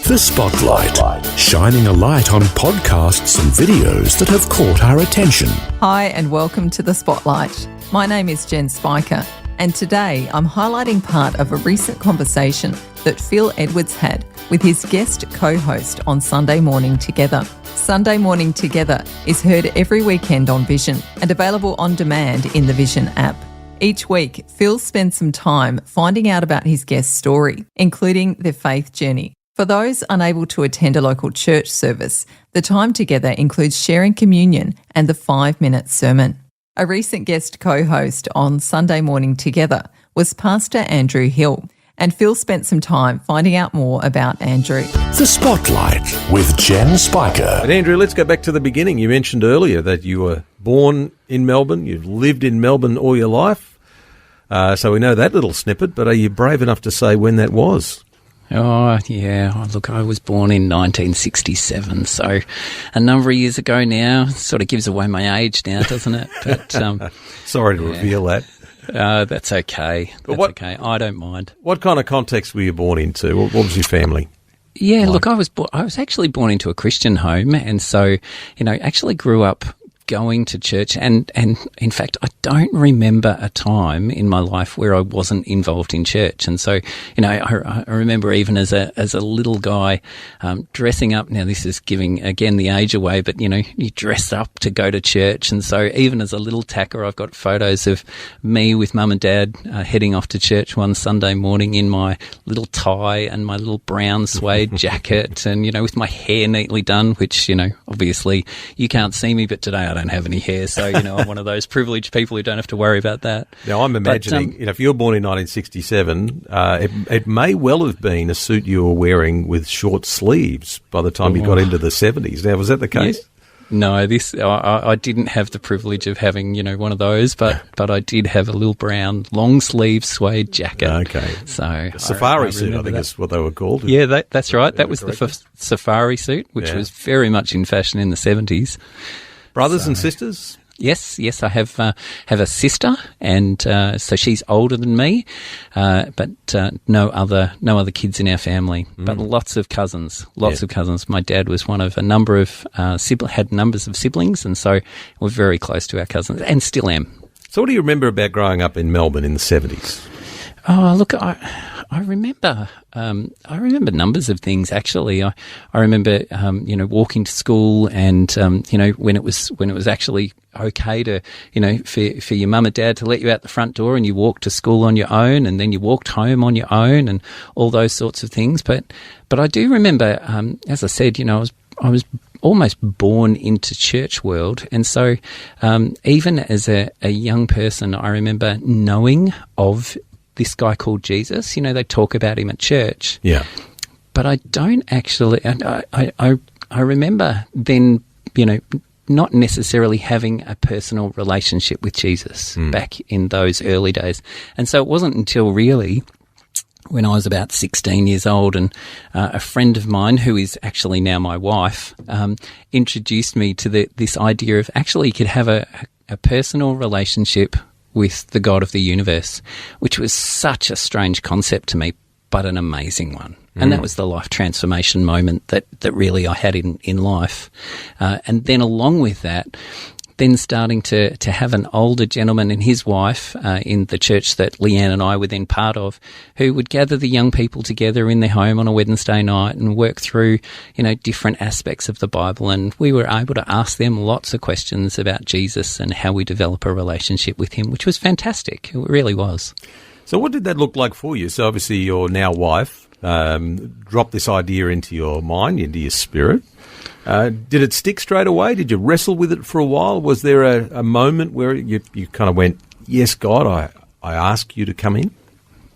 The Spotlight, shining a light on podcasts and videos that have caught our attention. Hi and welcome to The Spotlight. My name is Jen Spiker, and today I'm highlighting part of a recent conversation that Phil Edwards had with his guest co-host on Sunday Morning Together. Sunday Morning Together is heard every weekend on Vision and available on demand in the Vision app. Each week, Phil spends some time finding out about his guest's story, including their faith journey. For those unable to attend a local church service, the time together includes sharing communion and the 5-minute sermon. A recent guest co-host on Sunday Morning Together was Pastor Andew Hill, and Phil spent some time finding out more about Andew. The Spotlight with Jen Spiker. But Andrew, let's go back to the beginning. You mentioned earlier that you were born in Melbourne. You've lived in Melbourne all your life. So we know that little snippet, but are you brave enough to say when that was? Oh, yeah. Oh, look, I was born in 1967, so a number of years ago now. Sort of gives away my age now, doesn't it? But Sorry to reveal that. That's okay. Okay. I don't mind. What kind of context were you born into? What was your family? Yeah, look, I was actually born into a Christian home, and so, actually grew up going to church, and in fact, I don't remember a time in my life where I wasn't involved in church. And so, I remember even as a little guy, dressing up. Now, this is giving again the age away, but you dress up to go to church. And so, even as a little tacker, I've got photos of me with mum and dad heading off to church one Sunday morning in my little tie and my little brown suede jacket, and with my hair neatly done, which obviously you can't see me, but today I don't have any hair, so I'm one of those privileged people who don't have to worry about that. Now I'm imagining, if you were born in 1967, it may well have been a suit you were wearing with short sleeves by the time you got into the 70s. Now, was that the case? Yeah. No, I didn't have the privilege of having one of those, but I did have a little brown long sleeve suede jacket. Okay, so a safari suit, I think is what they were called. Yeah, that's right. That was the first safari suit, which was very much in fashion in the 70s. Brothers and sisters? Yes, I have a sister, and so she's older than me, but no other kids in our family. But lots of cousins, of cousins. My dad was one of a number of had numbers of siblings, and so we're very close to our cousins, and still am. So, what do you remember about growing up in Melbourne in the 70s? Oh, look, I remember numbers of things actually. I remember walking to school, and when it was actually okay to for your mum and dad to let you out the front door and you walked to school on your own, and then you walked home on your own, and all those sorts of things. But I do remember, as I said, I was almost born into church world, and so even as a young person, I remember knowing of this guy called Jesus. They talk about him at church. Yeah. But I don't actually, I remember then, not necessarily having a personal relationship with Jesus back in those early days. And so it wasn't until really when I was about 16 years old, and a friend of mine, who is actually now my wife, introduced me to this idea of actually you could have a personal relationship with the God of the universe, which was such a strange concept to me, but an amazing one. And that was the life transformation moment that really I had in life. And then along with that, then starting to have an older gentleman and his wife in the church that Leanne and I were then part of, who would gather the young people together in their home on a Wednesday night and work through, different aspects of the Bible. And we were able to ask them lots of questions about Jesus and how we develop a relationship with him, which was fantastic. It really was. So what did that look like for you? So obviously your now wife dropped this idea into your mind, into your spirit. Did it stick straight away? Did you wrestle with it for a while? Was there a moment where you kind of went, yes, God, I ask you to come in?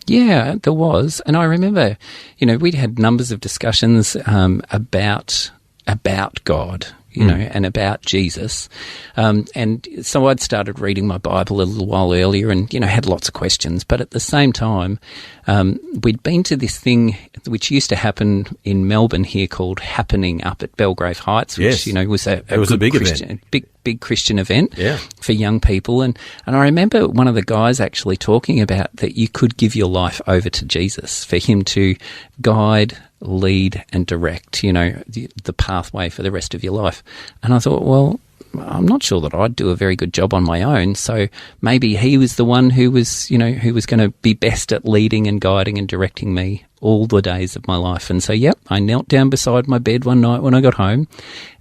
Yeah, there was. And I remember, we'd had numbers of discussions about God, and about Jesus. And so I'd started reading my Bible a little while earlier and, had lots of questions. But at the same time, we'd been to this thing which used to happen in Melbourne here called Happening up at Belgrave Heights, which, was a big Christian, event. Big Christian event for young people. And I remember one of the guys actually talking about that you could give your life over to Jesus, for him to guide, lead and direct, the pathway for the rest of your life. And I thought, well, I'm not sure that I'd do a very good job on my own. So maybe he was the one who was going to be best at leading and guiding and directing me all the days of my life. And so, I knelt down beside my bed one night when I got home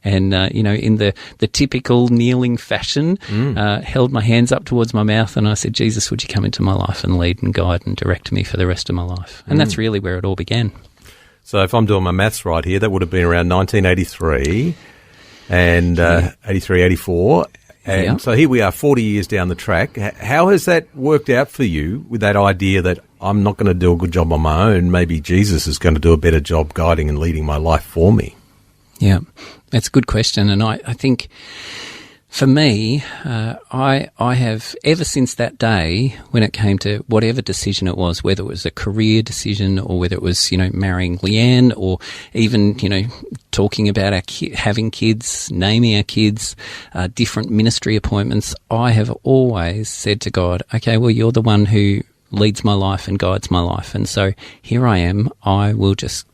and, in the typical kneeling fashion, held my hands up towards my mouth and I said, Jesus, would you come into my life and lead and guide and direct me for the rest of my life? And that's really where it all began. So if I'm doing my maths right here, that would have been around 1983 and 83, 84. And so here we are 40 years down the track. How has that worked out for you with that idea that I'm not going to do a good job on my own? Maybe Jesus is going to do a better job guiding and leading my life for me. Yeah, that's a good question. And I think for me, I have, ever since that day when it came to whatever decision it was, whether it was a career decision or whether it was, marrying Leanne or even, talking about having kids, naming our kids, different ministry appointments, I have always said to God, okay, well, you're the one who leads my life and guides my life. And so here I am. I will just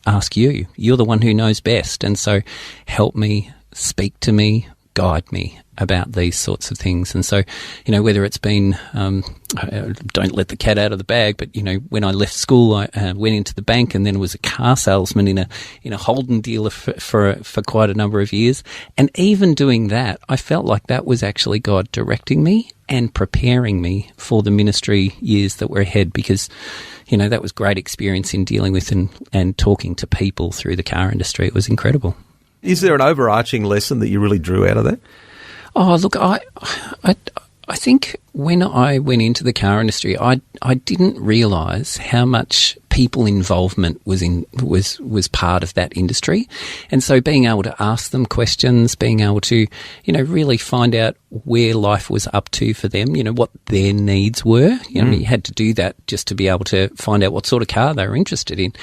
ask you. You're the one who knows best. And so help me, speak to me, guide me about these sorts of things. And so, whether it's been, don't let the cat out of the bag, but, when I left school, I went into the bank and then was a car salesman in a Holden dealer for quite a number of years. And even doing that, I felt like that was actually God directing me and preparing me for the ministry years that were ahead because, that was great experience in dealing with and talking to people through the car industry. It was incredible. Is there an overarching lesson that you really drew out of that? Oh, look, I think when I went into the car industry, I didn't realise how much people involvement was part of that industry, and so being able to ask them questions, being able to really find out where life was up to for them, what their needs were. You had to do that just to be able to find out what sort of car they were interested in,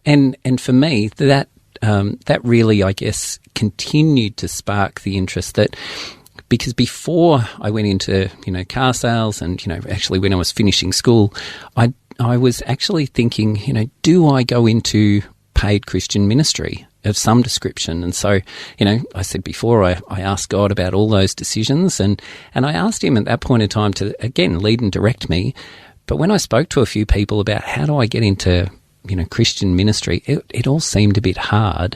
and for me that really, I guess, continued to spark the interest that. Because before I went into, car sales and, actually when I was finishing school, I was actually thinking, do I go into paid Christian ministry of some description? And so, I said before, I asked God about all those decisions and I asked him at that point in time to, again, lead and direct me. But when I spoke to a few people about how do I get into, Christian ministry, it all seemed a bit hard.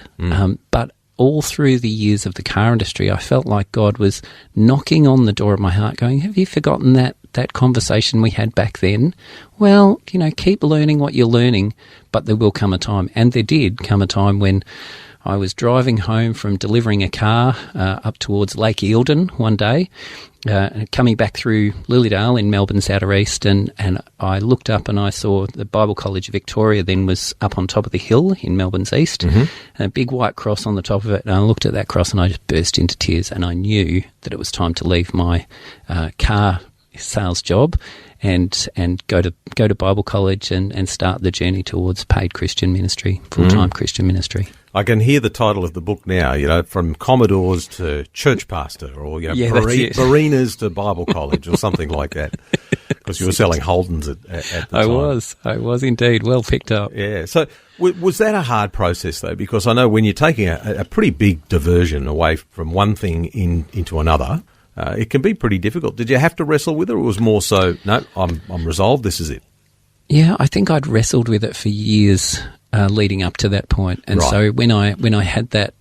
But all through the years of the car industry, I felt like God was knocking on the door of my heart going, have you forgotten that conversation we had back then? Well, keep learning what you're learning, but there will come a time. And there did come a time when I was driving home from delivering a car up towards Lake Eildon one day, coming back through Lilydale in Melbourne's outer east, and I looked up and I saw the Bible College of Victoria then was up on top of the hill in Melbourne's east, and a big white cross on the top of it, and I looked at that cross and I just burst into tears, and I knew that it was time to leave my car sales job and go to Bible college and start the journey towards paid Christian ministry, full-time Christian ministry. I can hear the title of the book now, from Commodores to church pastor or, Barinas to Bible college or something like that, because you were selling Holdens at the time. I was indeed. Well picked up. Yeah. So was that a hard process, though? Because I know when you're taking a pretty big diversion away from one thing into another, it can be pretty difficult. Did you have to wrestle with it, or was more so, no, I'm resolved, this is it? Yeah, I think I'd wrestled with it for years leading up to that point. And so when I had that,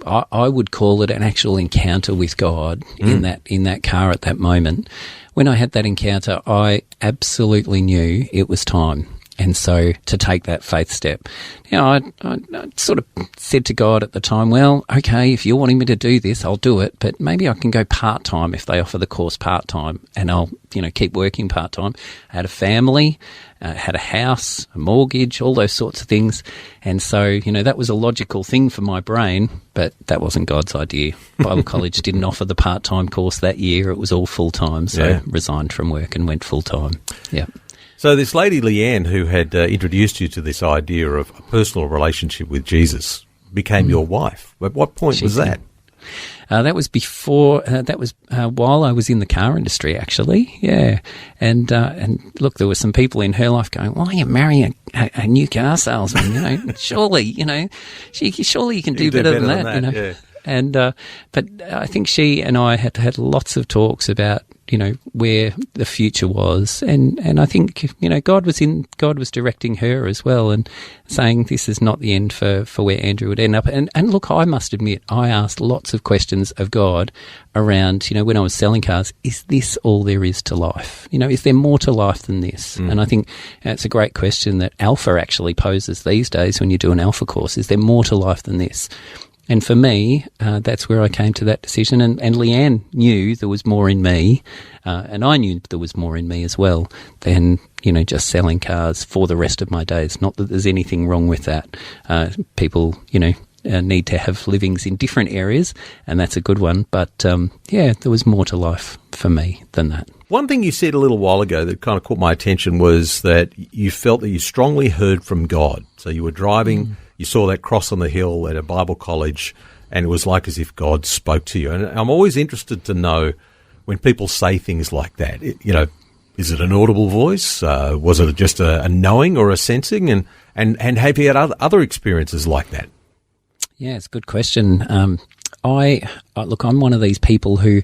I would call it an actual encounter with God in that car at that moment. When I had that encounter, I absolutely knew it was time. And so to take that faith step, I sort of said to God at the time, well, okay, if you're wanting me to do this, I'll do it, but maybe I can go part-time if they offer the course part-time, and I'll, keep working part-time. I had a family, had a house, a mortgage, all those sorts of things. And so, that was a logical thing for my brain, but that wasn't God's idea. Bible college didn't offer the part-time course that year. It was all full-time, so resigned from work and went full-time. Yeah. So this lady, Leanne, who had introduced you to this idea of a personal relationship with Jesus, became your wife. At what point was that? That was before. While I was in the car industry, actually. Yeah, and look, there were some people in her life going, "Why are you marrying a new car salesman? You know, surely you can do better than that. You know." Yeah. And but I think she and I had lots of talks about, you know, where the future was, and I think, you know, God was directing her as well, and saying this is not the end for where Andrew would end up. And look, I must admit, I asked lots of questions of God around, you know, when I was selling cars, is this all there is to life? You know, is there more to life than this? And I think it's a great question that Alpha actually poses these days when you do an Alpha course. Is there more to life than this? And for me, that's where I came to that decision. And Leanne knew there was more in me, and I knew there was more in me as well than, you know, just selling cars for the rest of my days. Not that there's anything wrong with that. People, you know, need to have livings in different areas, and that's a good one. But, yeah, there was more to life for me than that. One thing you said a little while ago that kind of caught my attention was that you felt that you strongly heard from God. So you were driving, you saw that cross on the hill at a Bible college, and it was like as if God spoke to you. And I'm always interested to know when people say things like that, you know, is it an audible voice? Was it just a knowing or a sensing? And have you had other experiences like that? Yeah, it's a good question. Look, I'm one of these people who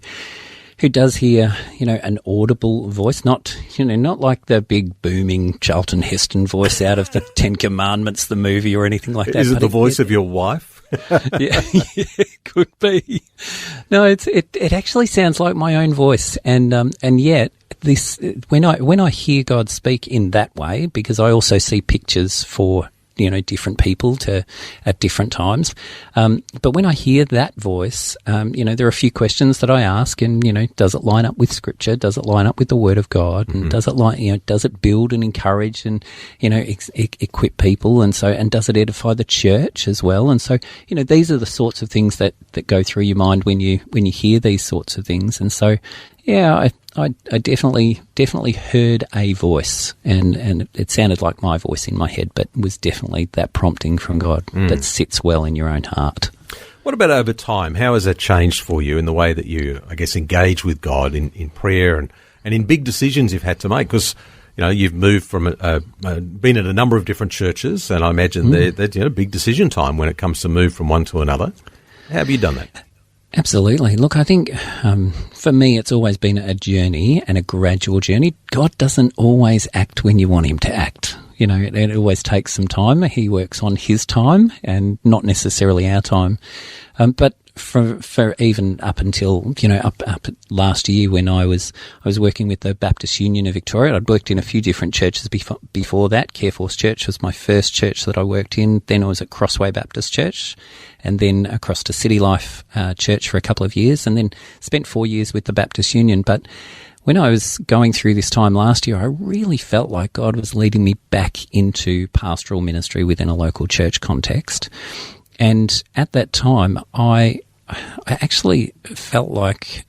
does hear, you know, an audible voice, not like the big booming Charlton Heston voice out of the Ten Commandments, the movie, or anything like that. Is it the voice of your wife? Yeah, could be. No, it actually sounds like my own voice, and yet this when I hear God speak in that way, because I also see pictures for, you know, different people at different times. But when I hear that voice, you know, there are a few questions that I ask, and, you know, does it line up with Scripture? Does it line up with the Word of God? And does it build and encourage and, you know, equip people? And does it edify the church as well? And so, you know, these are the sorts of things that go through your mind when you hear these sorts of things. And so, yeah, I definitely heard a voice, and it sounded like my voice in my head, but was definitely that prompting from God that sits well in your own heart. What about over time? How has that changed for you in the way that you, I guess, engage with God in prayer and in big decisions you've had to make? Because, you know, you've moved from been at a number of different churches, and I imagine that you know, big decision time when it comes to move from one to another. How have you done that? Absolutely. Look, I think for me it's always been a journey, and a gradual journey. God doesn't always act when you want him to act. You know, it always takes some time. He works on his time and not necessarily our time. But for even up until, you know, up last year when I was working with the Baptist Union of Victoria. I'd worked in a few different churches before that. Careforce Church was my first church that I worked in. Then I was at Crossway Baptist Church, and then across to City Life Church for a couple of years, and then spent 4 years with the Baptist Union. But when I was going through this time last year, I really felt like God was leading me back into pastoral ministry within a local church context. And at that time, I actually felt like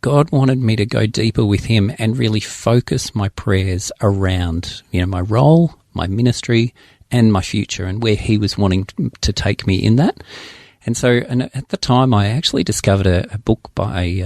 God wanted me to go deeper with him and really focus my prayers around, you know, my role, my ministry, and my future, and where he was wanting to take me in that. And so, at the time, I actually discovered a book by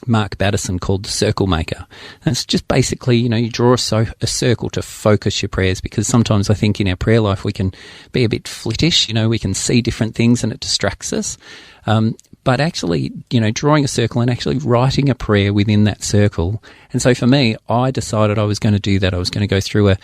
Mark Batterson called The Circle Maker. And it's just basically, you know, you draw a circle to focus your prayers, because sometimes I think in our prayer life we can be a bit flittish, you know, we can see different things and it distracts us. But actually, you know, drawing a circle and actually writing a prayer within that circle. And so for me, I decided I was going to do that. I was going to go through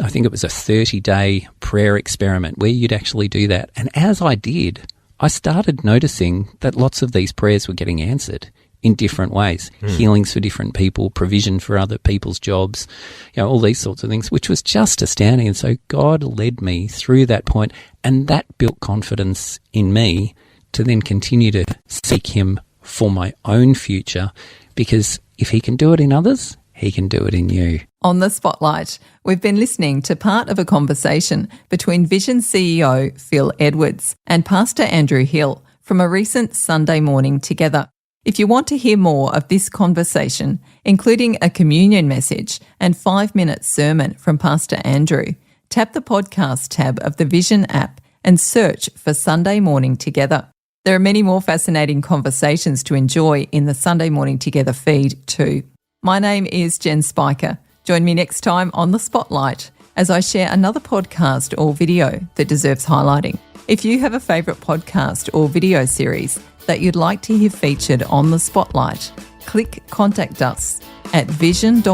I think it was a 30-day prayer experiment where you'd actually do that. And as I did, I started noticing that lots of these prayers were getting answered in different ways. Healings for different people, provision for other people's jobs, you know, all these sorts of things, which was just astounding. And so God led me through that point, and that built confidence in me to then continue to seek him for my own future, because if he can do it in others, he can do it in you. On the Spotlight, we've been listening to part of a conversation between Vision CEO Phil Edwards and Pastor Andrew Hill from a recent Sunday morning together. If you want to hear more of this conversation, including a communion message and 5-minute sermon from Pastor Andrew, tap the podcast tab of the Vision app and search for Sunday Morning Together. There are many more fascinating conversations to enjoy in the Sunday Morning Together feed too. My name is Jen Spiker. Join me next time on The Spotlight as I share another podcast or video that deserves highlighting. If you have a favourite podcast or video series that you'd like to hear featured on The Spotlight, click Contact Us at vision.org.au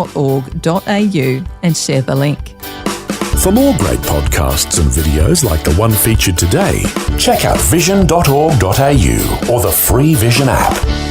and share the link. For more great podcasts and videos like the one featured today, check out vision.org.au or the free Vision app.